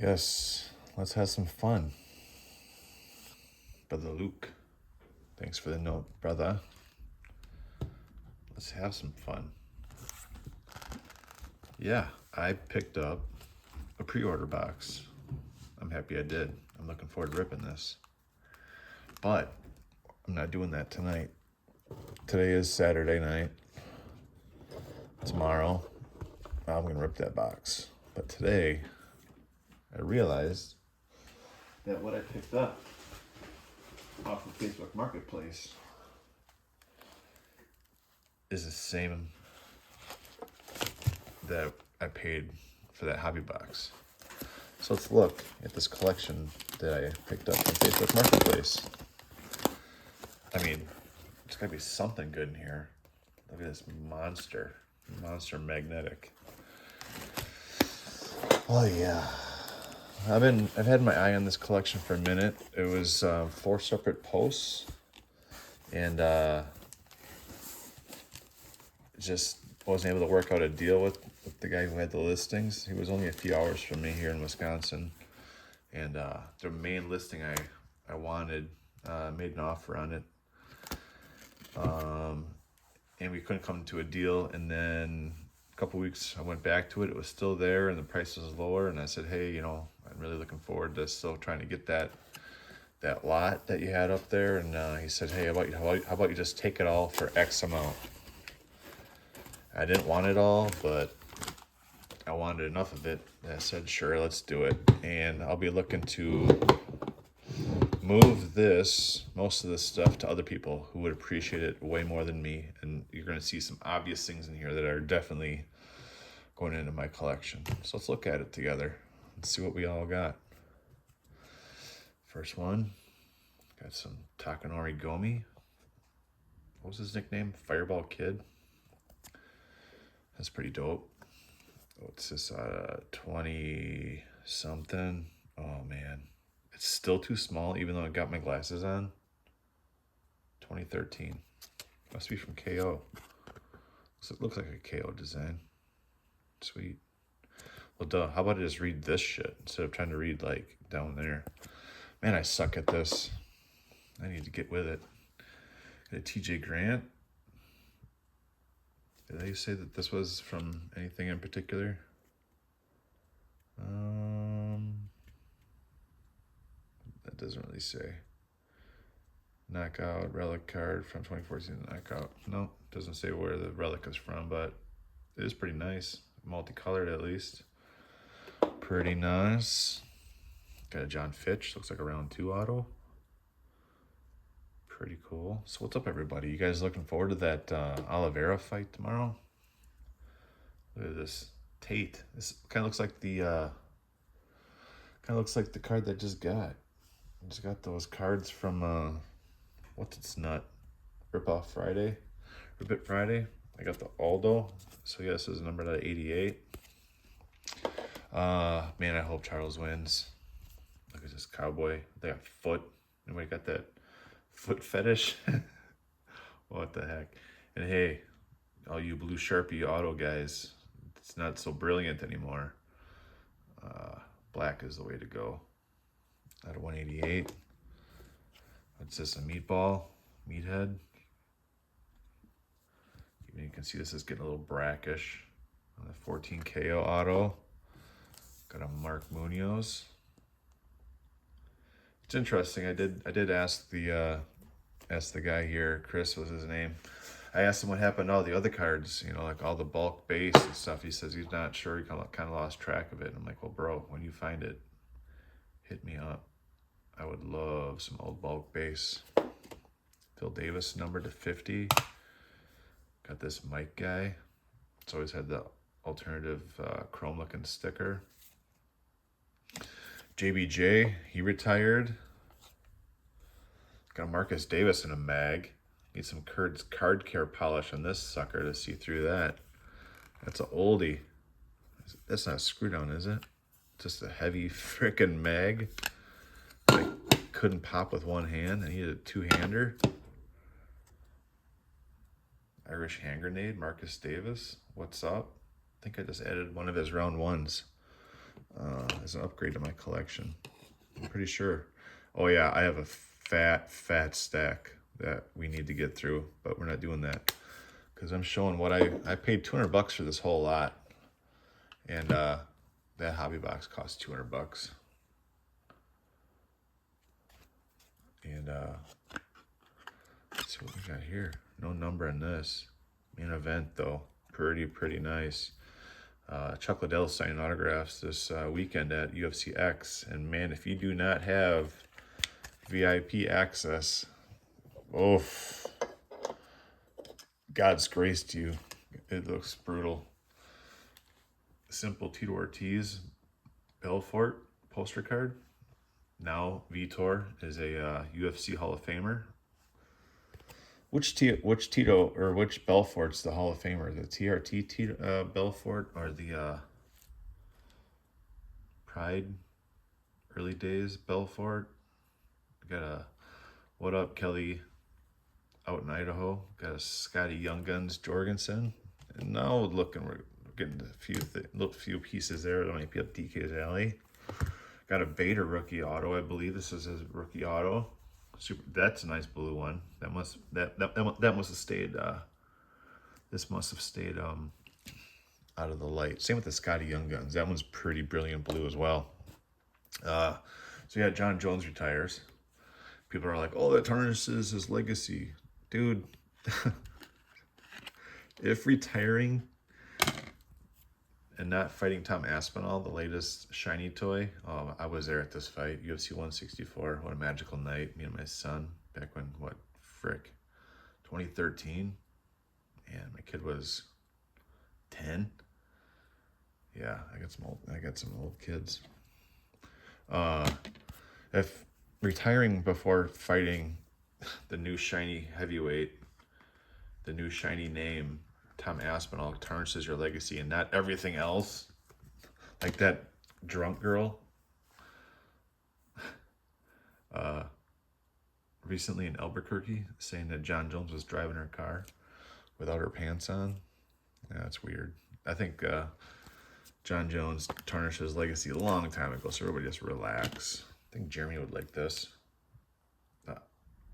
Yes, let's have some fun. Brother Luke, thanks for the note, brother. Let's have some fun. Yeah, I picked up a pre-order box. I'm happy I did. I'm looking forward to ripping this. But I'm not doing that tonight. Today is Saturday night. Tomorrow, I'm going to rip that box. But today, I realized that what I picked up off of Facebook Marketplace is the same that I paid for that hobby box. So let's look at this collection that I picked up from Facebook Marketplace. I mean, there's gotta be something good in here. Look at this monster magnetic. Oh yeah. I've had my eye on this collection for a minute. It was 4 separate posts, and just wasn't able to work out a deal with the guy who had the listings. He was only a few hours from me here in Wisconsin, and the main listing I wanted, made an offer on it, and we couldn't come to a deal. And then a couple weeks I went back to it. It was still there, and the price was lower. And I said, hey, I'm really looking forward to still trying to get that lot that you had up there. And he said, hey, how about you just take it all for X amount? I didn't want it all, but I wanted enough of it that I said, sure, let's do it. And I'll be looking to move most of this stuff to other people who would appreciate it way more than me. And you're going to see some obvious things in here that are definitely going into my collection. So let's look at it together and see what we all got. First one, got some Takanori Gomi. What was his nickname? Fireball Kid. That's pretty dope. What's this? 20 something. Oh man, it's still too small even though I got my glasses on. 2013. Must be from KO. So it looks like a KO design. Sweet. Well, duh. How about I just read this shit instead of trying to read like down there? Man, I suck at this. I need to get with it. Got a TJ Grant. Did they say that this was from anything in particular? That doesn't really say. Knockout relic card from 2014 Knockout. No, doesn't say where the relic is from, but it is pretty nice. Multicolored at least. Pretty nice. Got a John Fitch. Looks like a round 2 auto. Pretty cool. So what's up, everybody? You guys looking forward to that Oliveira fight tomorrow? Look at this Tate. This kind of looks like the card that I just got. I just got those cards from what's its nut? Rip It Friday. I got the Aldo. So yes, it's numbered at 88. Man, I hope Charles wins. Look at this cowboy. They got foot. Anybody got that foot fetish? What the heck? And hey, all you blue Sharpie auto guys, it's not so brilliant anymore. Black is the way to go. Out of 188. What's this, a meatball? Meathead? You can see this is getting a little brackish. On the 14 KO auto. Got a Mark Munoz. It's interesting. I did ask the guy here, Chris was his name. I asked him what happened to all the other cards, like all the bulk base and stuff. He says he's not sure. He kind of lost track of it. And I'm like, well, bro, when you find it, hit me up. I would love some old bulk base. Phil Davis numbered to 50. Got this Mike guy. It's always had the alternative chrome looking sticker. JBJ, he retired. Got Marcus Davis in a mag. Need some card care polish on this sucker to see through that. That's an oldie. That's not a screw down, is it? Just a heavy frickin' mag. I couldn't pop with one hand. I needed a two-hander. Irish hand grenade, Marcus Davis. What's up? I think I just added one of his round ones. as an upgrade to my collection. I'm pretty sure. Oh yeah, I have a fat stack that we need to get through, but we're not doing that because I'm showing what I paid $200 for this whole lot, and that hobby box cost $200. And let's see what we got here. No number in this. Main event though, pretty nice. Chuck Liddell signing autographs this weekend at UFC X, and man, if you do not have VIP access, oh, God's grace to you. It looks brutal. Simple Tito Ortiz Belfort poster card. Now Vitor is a UFC Hall of Famer. Which Tito or which Belfort's the Hall of Famer? The TRT Tito, Belfort or the Pride early days Belfort? Got a What Up Kelly out in Idaho. Got a Scotty Young Guns Jorgensen. And now looking, we're getting a few pieces there. That might be up DK's alley. Got a Bader rookie auto, I believe. This is his rookie auto. Super. That's a nice blue one. That must have stayed. This must have stayed out of the light. Same with the Scotty Young Guns. That one's pretty brilliant blue as well. So yeah, John Jones retires. People are like, "Oh, that tarnishes his legacy, dude." If retiring and not fighting Tom Aspinall, the latest shiny toy. Oh, I was there at this fight, UFC 164. What a magical night. Me and my son, back when, 2013? And my kid was 10. Yeah, I got some old kids. If retiring before fighting the new shiny heavyweight, the new shiny name, Tom Aspinall, tarnishes your legacy and not everything else, like that drunk girl recently in Albuquerque saying that John Jones was driving her car without her pants on. Yeah, that's weird. I think John Jones tarnished his legacy a long time ago, so everybody just relax. I think Jeremy would like this.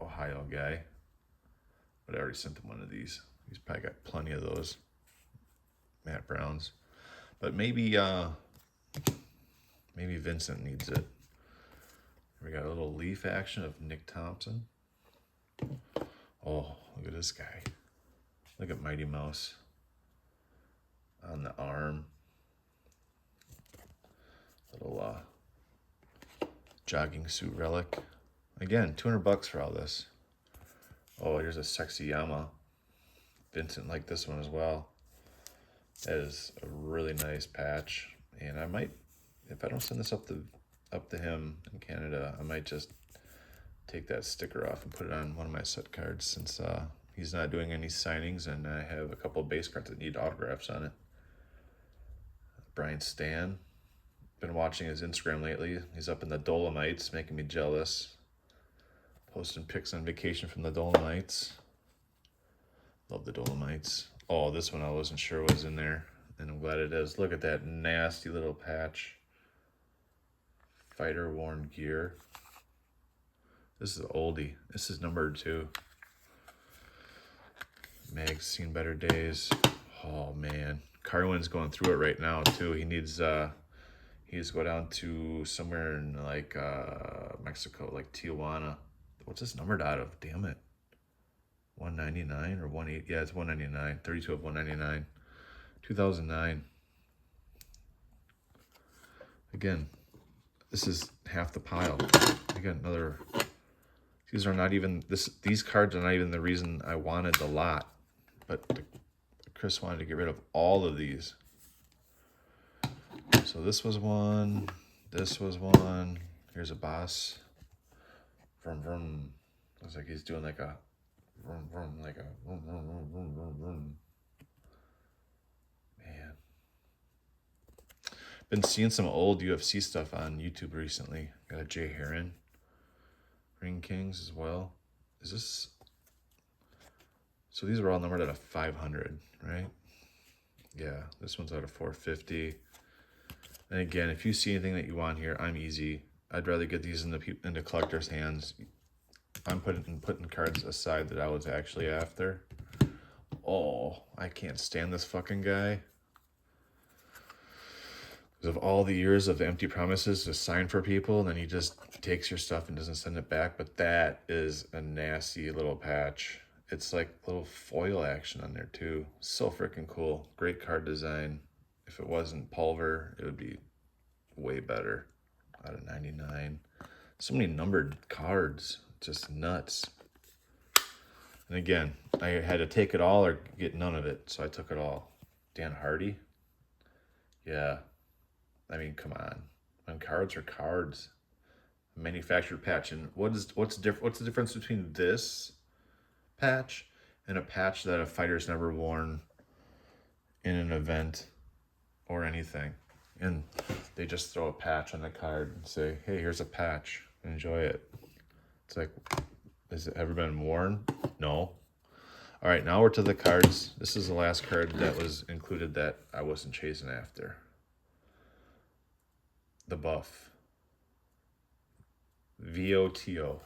Ohio guy. But I already sent him one of these. He's probably got plenty of those Matt Browns. But maybe Vincent needs it. We got a little leaf action of Nick Thompson. Oh, look at this guy. Look at Mighty Mouse on the arm. Little jogging suit relic. Again, $200 for all this. Oh, here's a sexy Yama. Vincent liked this one as well. That is a really nice patch. And I might, if I don't send this up to him in Canada, I might just take that sticker off and put it on one of my set cards since he's not doing any signings, and I have a couple of base cards that need autographs on it. Brian Stan. Been watching his Instagram lately. He's up in the Dolomites, making me jealous. Posting pics on vacation from the Dolomites. Love the Dolomites. Oh, this one I wasn't sure was in there, and I'm glad it is. Look at that nasty little patch. Fighter worn gear. This is an oldie. This is number 2. Meg's seen better days. Oh man, Carwin's going through it right now too. He needs to go down to somewhere in like Mexico, like Tijuana. What's this numbered out of? Damn it. 199 or 18? Yeah, it's 199. 32 of 199. 2009. Again, this is half the pile. I got another. These are not even These cards are not even the reason I wanted the lot, but Chris wanted to get rid of all of these. So this was one. This was one. Here's a boss. Vroom vroom. Looks like he's doing like a vroom vroom, like a vroom vroom vroom vroom vroom vroom. Man, been seeing some old UFC stuff on YouTube recently. Got a Jay Heron, Ring Kings as well. Is this? So these are all numbered out of 500, right? Yeah, this one's out of 450. And again, if you see anything that you want here, I'm easy. I'd rather get these into collectors' hands. I'm putting cards aside that I was actually after. Oh, I can't stand this fucking guy. Because of all the years of empty promises to sign for people, and then he just takes your stuff and doesn't send it back. But that is a nasty little patch. It's like little foil action on there too. So freaking cool. Great card design. If it wasn't Pulver, it would be way better. Out of 99. So many numbered cards. Just nuts. And again, I had to take it all or get none of it. So I took it all. Dan Hardy? Yeah. I mean, come on. When cards are cards. Manufactured patch. And what's the difference between this patch and a patch that a fighter's never worn in an event or anything? And they just throw a patch on the card and say, hey, here's a patch. Enjoy it. It's like, has it ever been worn? No. All right, now we're to the cards. This is the last card that was included that I wasn't chasing after. The Buff. VOTO.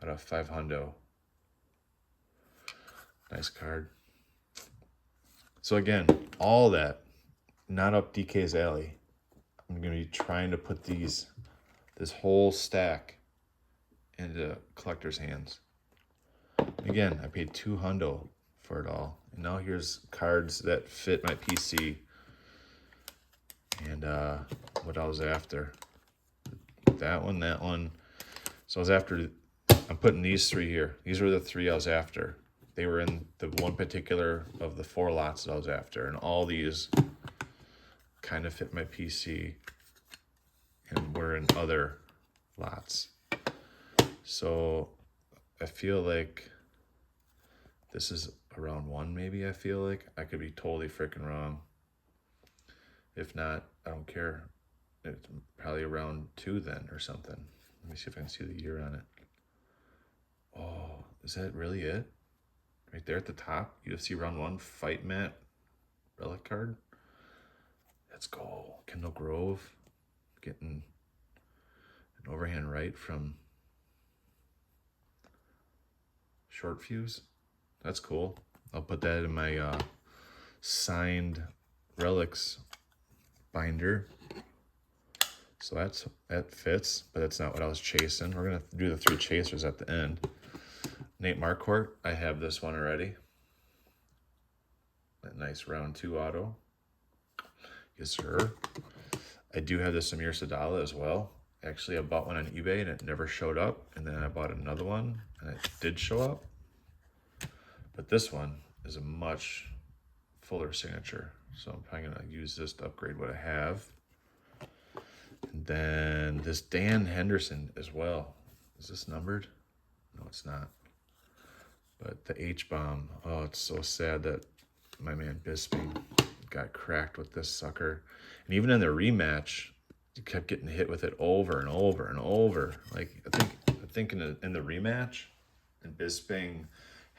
Out of 500. Nice card. So again, all that, not up DK's alley. I'm going to be trying to put this whole stack into collector's hands. Again, I paid $200 for it all. And now here's cards that fit my PC. And what I was after. That one. So I was after, I'm putting these three here. These were the three I was after. They were in the one particular of the 4 lots that I was after. And all these kind of fit my PC. And were in other lots. So I feel like this is around 1 maybe, I feel like. I could be totally freaking wrong. If not, I don't care. It's probably around 2 then or something. Let me see if I can see the year on it. Oh, is that really it? Right there at the top, UFC round 1, Fight Mat relic card. Let's go. Kendall Grove getting an overhand right from Short Fuse. That's cool. I'll put that in my signed relics binder. So that fits, but that's not what I was chasing. We're gonna do the 3 chasers at the end. Nate Marquardt, I have this one already. That nice round 2 auto. Yes, sir. I do have this Amir Sadala as well. Actually, I bought one on eBay and it never showed up. And then I bought another one and it did show up. But this one is a much fuller signature. So I'm probably gonna use this to upgrade what I have. And then this Dan Henderson as well. Is this numbered? No, it's not. But the H-bomb, oh, it's so sad that my man Bisping got cracked with this sucker. And even in the rematch, he kept getting hit with it over and over and over. Like, I think in the rematch, in Bisping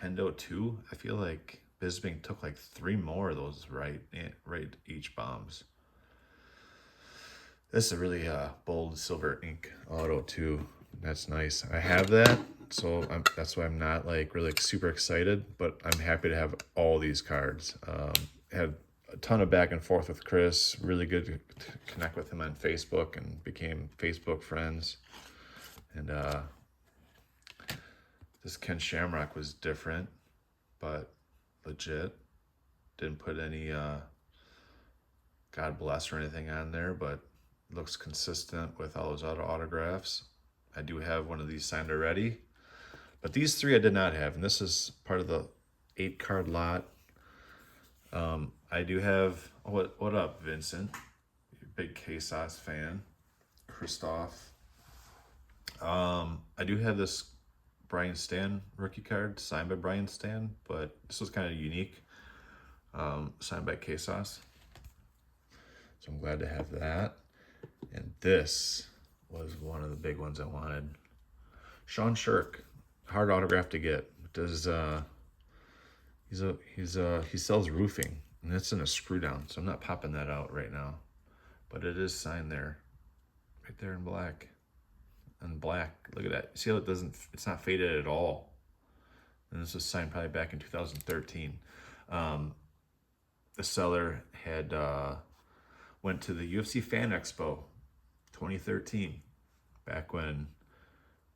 Hendo 2, I feel like Bisping took like 3 more of those right H-bombs. This is a really bold silver ink auto too. That's nice. I have that, so that's why I'm not like really super excited, but I'm happy to have all these cards. Had a ton of back and forth with Chris. Really good to connect with him on Facebook and became Facebook friends. And this Ken Shamrock was different, but legit. Didn't put any God bless or anything on there, but looks consistent with all those other autographs. I do have one of these signed already, but these 3 I did not have, and this is part of the 8 card lot. I do have, what up, Vincent? You're a big K-Sauce fan. Christoph. I do have this Brian Stan rookie card signed by Brian Stan, but this was kind of unique. Signed by K-Sauce. So I'm glad to have that. And this was one of the big ones I wanted. Sean Shirk, hard autograph to get. Does he sells roofing, and it's in a screw down, so I'm not popping that out right now. but it is signed there, right there in black. And black, look at that. See how it's not faded at all. And this was signed probably back in 2013. The seller had went to the UFC Fan Expo 2013, back when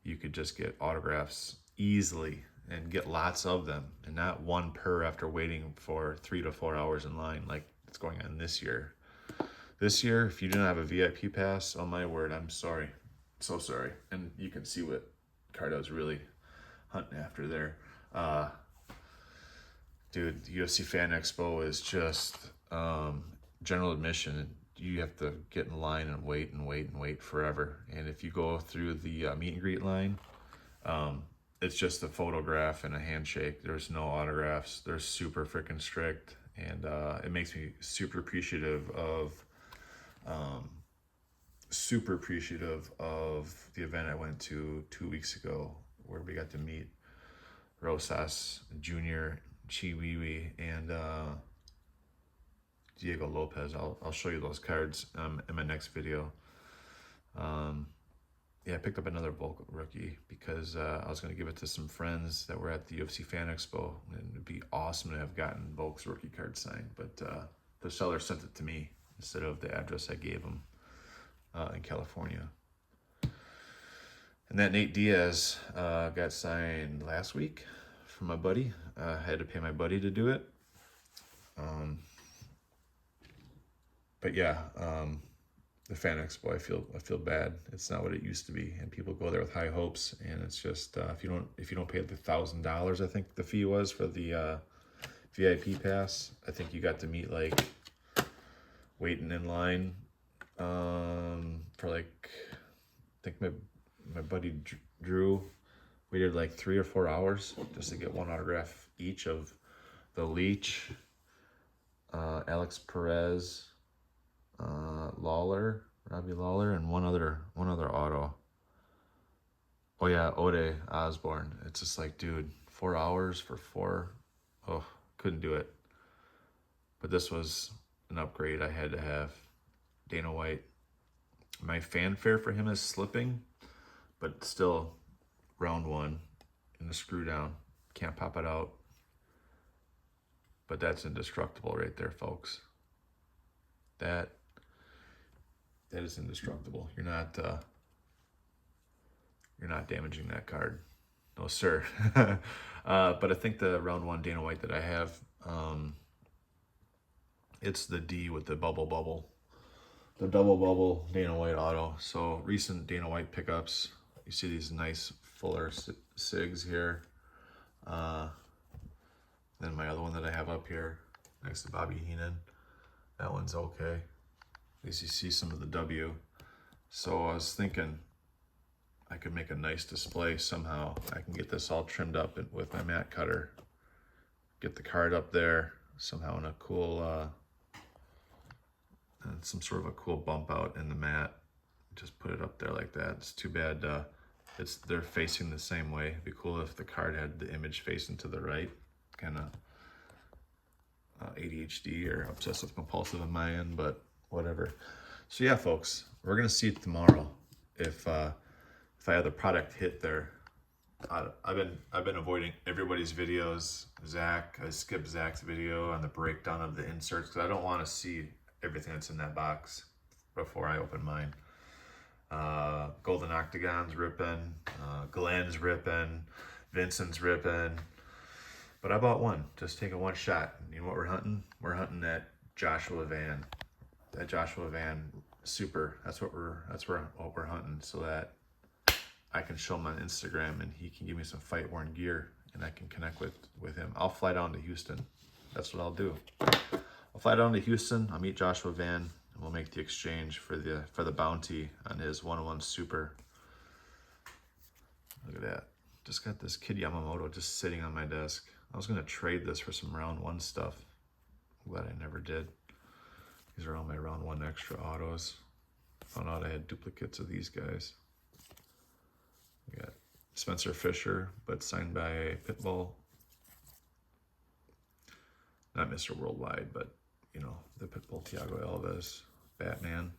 you could just get autographs easily and get lots of them, and not one per after waiting for 3 to 4 hours in line like it's going on this year. This year, if you don't have a VIP pass, oh my word, I'm sorry. So sorry. And you can see what card I was really hunting after there. Dude, the UFC Fan Expo is just general admission. You have to get in line and wait and wait and wait forever. And if you go through the meet and greet line, it's just a photograph and a handshake. There's no autographs. They're super freaking strict. And it makes me super appreciative of the event I went to 2 weeks ago, where we got to meet Rosas Jr., Chiwiwi, and Diego Lopez. I'll show you those cards in my next video. Yeah, I picked up another bulk rookie because I was going to give it to some friends that were at the UFC Fan Expo, and it'd be awesome to have gotten Bulk's rookie card signed, but the seller sent it to me instead of the address I gave him in California. And that Nate Diaz got signed last week from my buddy. I had to pay my buddy to do it. But yeah, the Fan Expo, I feel bad. It's not what it used to be, and people go there with high hopes, and it's just if you don't pay the $1,000, I think the fee was for the VIP pass. I think you got to meet like waiting in line for like, I think my buddy Drew waited like 3 or 4 hours just to get one autograph each of the Leech, Alex Perez, Robbie Lawler, and one other auto. Oh yeah, Ode Osborne. It's just like, dude, 4 hours for 4. Oh, couldn't do it. But this was an upgrade I had to have. Dana White. My fanfare for him is slipping, but still, round 1 in the screw down. Can't pop it out. But that's indestructible right there, folks. That is indestructible. You're not damaging that card. No, sir. But I think the round 1 Dana White that I have, it's the D with the bubble. The double bubble Dana White auto. So recent Dana White pickups. You see these nice fuller SIGs here. Then my other one that I have up here next to Bobby Heenan. That one's okay. At least you see some of the W. So I was thinking I could make a nice display somehow. I can get this all trimmed up with my mat cutter. Get the card up there somehow in a cool, and some sort of a cool bump out in the mat. Just put it up there like that. It's too bad they're facing the same way. It'd be cool if the card had the image facing to the right. Kind of ADHD or obsessive compulsive on my end, but whatever. So yeah, folks, we're gonna see tomorrow if I have the product hit there. I've been avoiding everybody's videos. I skipped Zach's video on the breakdown of the inserts because I don't want to see everything that's in that box before I open mine. Golden Octagon's ripping, Glenn's ripping, Vincent's ripping. But I bought one, just taking one shot. You know what we're hunting? We're hunting that Joshua Van. That Joshua Van Super. That's what we're hunting, so that I can show him on Instagram and he can give me some fight worn gear and I can connect with him. I'll fly down to Houston. That's what I'll do. I'll fly down to Houston, I'll meet Joshua Van, and we'll make the exchange for the bounty on his 101 Super. Look at that. Just got this Kid Yamamoto just sitting on my desk. I was going to trade this for some round 1 stuff. I'm glad I never did. These are all my round 1 extra autos. Found out I had duplicates of these guys. We got Spencer Fisher, but signed by Pitbull. Not Mr. Worldwide, but, you know, the Pitbull Thiago Elvis, Batman.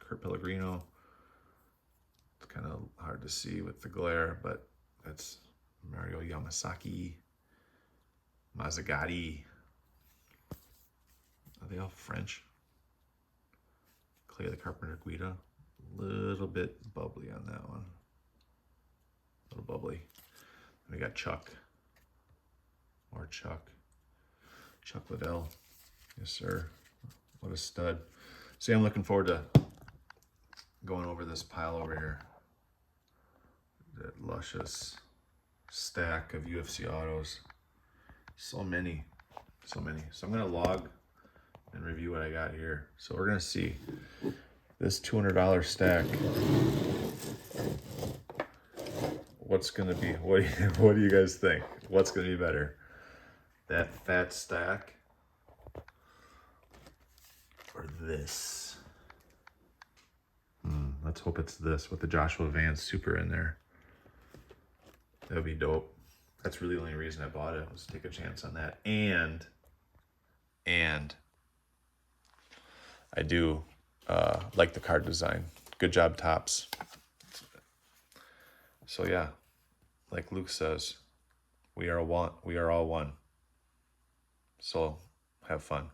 Kurt Pellegrino. It's kind of hard to see with the glare, but that's Mario Yamasaki. Mazzagatti. Are they all French? Clay the Carpenter Guida. A little bit bubbly on that one. A little bubbly. We got Chuck. More Chuck. Chuck Liddell. Yes, sir. What a stud. See, I'm looking forward to going over this pile over here. That luscious stack of UFC autos. So many. So many. So I'm going to log and review what I got here. So we're going to see this $200 stack. What's going to be, what do you guys think? What's going to be better? That fat stack or this? Let's hope it's this with the Joshua Vance Super in there. That would be dope. That's really the only reason I bought it, was to take a chance on that. And I do like the card design. Good job, Topps. So yeah, like Luke says, we are all one. So have fun.